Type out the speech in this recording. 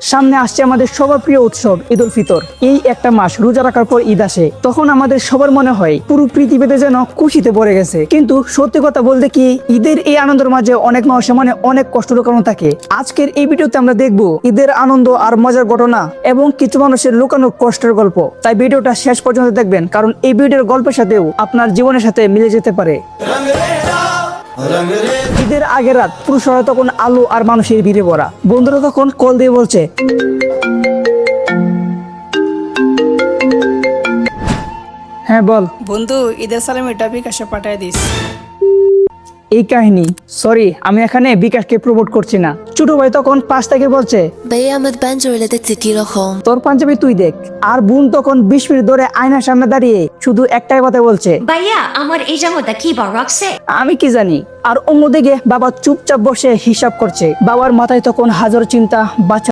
সামনে আসছে আমাদের সবার প্রিয় উৎসব ঈদ উল ফিতর। এই একটা মাস রোজা রাখার পর ঈদ আসে, তখন আমাদের সবার মনে হয় পুরো পৃথিবীতে যেন খুশিতে ভরে গেছে। কিন্তু সত্যি কথা বলতে কি, ঈদের এই আনন্দের মাঝে অনেক মানুষের মনে অনেক কষ্ট লুকানো থাকে। আজকের এই ভিডিওতে আমরা দেখবো ঈদের আনন্দ আর মজার ঘটনা এবং কিছু মানুষের লুকানো কষ্টের গল্প। তাই ভিডিওটা শেষ পর্যন্ত দেখবেন, কারণ এই ভিডিওর গল্পের সাথেও আপনার জীবনের সাথে মিলে যেতে পারে। ঈদের আগের রাত পুরো শহরে তখন আলো আর মানুষের ভিড়ে ভরা। বন্ধুরা তখন কল দিয়ে বলছে, হ্যাঁ বল বন্ধু, ঈদের সালামিটা বিকাশে পাঠায় দিস। এই কাহিনী। সরি, আমি এখানে বিকাশকে প্রমোট করছি না। ছোট ভাই তখন পাশ থেকে বলছে, ভাইয়া আমার পাঞ্জাবিটা দেখতে কিরকম? তোর পাঞ্জাবি তুই দেখ। আর বোন তখন 20 মিনিট ধরে আয়নার সামনে দাঁড়িয়ে শুধু একটাই কথা বলছে, ভাইয়া আমার এই জামাটা কি বড় রাখছে? আমি কি জানি। আর অন্যদিকে বাবা চুপচাপ বসে হিসাব করছে। বাবার মাথায় তখন হাজার চিন্তা। বাচ্চা